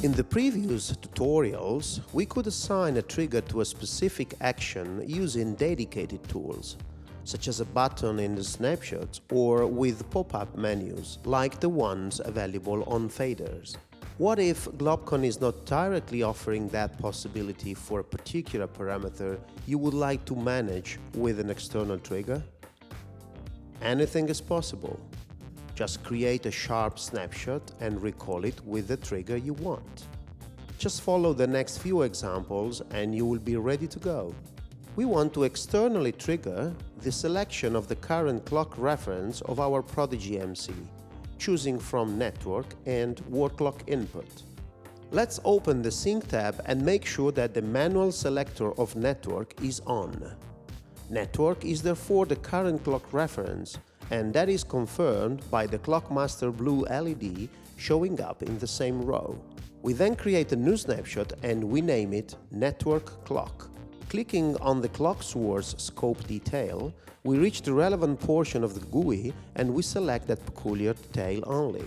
In the previous tutorials, we could assign a trigger to a specific action using dedicated tools, such as a button in the snapshots or with pop-up menus, like the ones available on faders. What if globcon is not directly offering that possibility for a particular parameter you would like to manage with an external trigger? Anything is possible. Just create a sharp snapshot and recall it with the trigger you want. Just follow the next few examples and you will be ready to go. We want to externally trigger the selection of the current clock reference of our Prodigy MC, choosing from network and word clock input. Let's open the Sync tab and make sure that the manual selector of network is on. Network is therefore the current clock reference, and that is confirmed by the Clockmaster blue LED showing up in the same row. We then create a new snapshot and we name it Network Clock. Clicking on the clock source scope detail, we reach the relevant portion of the GUI and we select that peculiar detail only.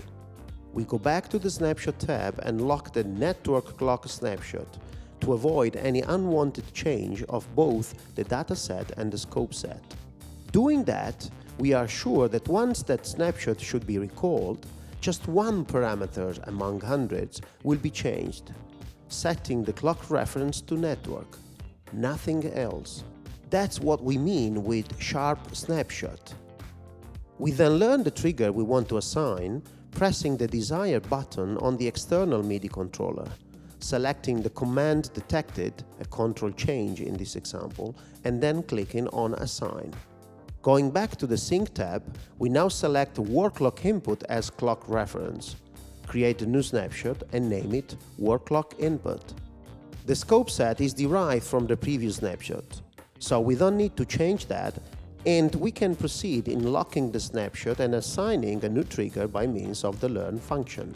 We go back to the Snapshot tab and lock the Network Clock snapshot to avoid any unwanted change of both the dataset and the scope set. Doing that, we are sure that once that snapshot should be recalled, just one parameter among hundreds will be changed, setting the clock reference to network, nothing else. That's what we mean with sharp snapshot. We then learn the trigger we want to assign, pressing the desired button on the external MIDI controller, selecting the command detected, a control change in this example, and then clicking on Assign. Going back to the Sync tab, we now select word clock input as clock reference, create a new snapshot and name it word clock input. The scope set is derived from the previous snapshot, so we don't need to change that, and we can proceed in locking the snapshot and assigning a new trigger by means of the learn function.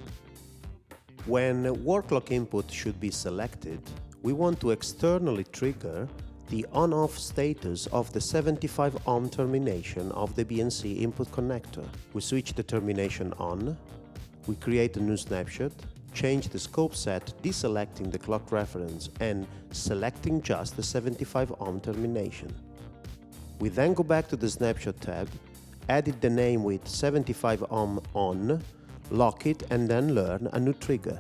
When word clock input should be selected, we want to externally trigger the on-off status of the 75 ohm termination of the BNC input connector. We switch the termination on, we create a new snapshot, change the scope set deselecting the clock reference and selecting just the 75 ohm termination. We then go back to the Snapshot tab, edit the name with 75 ohm on, lock it and then learn a new trigger.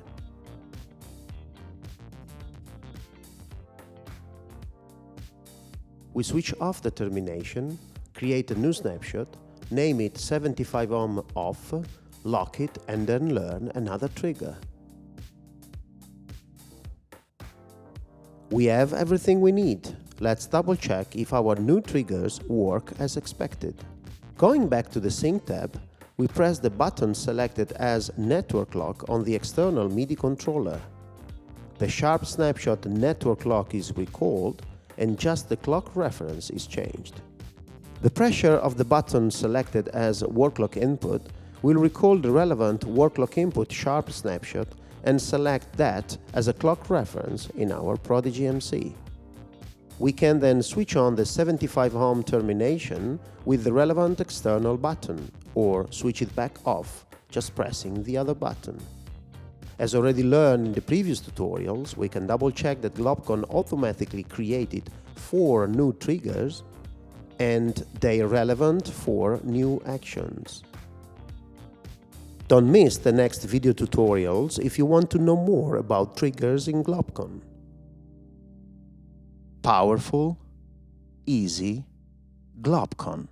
We switch off the termination, create a new snapshot, name it 75 ohm off, lock it and then learn another trigger. We have everything we need. Let's double check if our new triggers work as expected. Going back to the Sync tab, we press the button selected as Network Lock on the external MIDI controller. The sharp snapshot Network Lock is recalled and just the clock reference is changed. The pressure of the button selected as word clock input will recall the relevant word clock input sharp snapshot and select that as a clock reference in our Prodigy MC. We can then switch on the 75 ohm termination with the relevant external button, or switch it back off, just pressing the other button. As already learned in the previous tutorials, we can double check that globcon automatically created 4 new triggers and they are relevant for new actions. Don't miss the next video tutorials if you want to know more about triggers in globcon. Powerful, easy, globcon.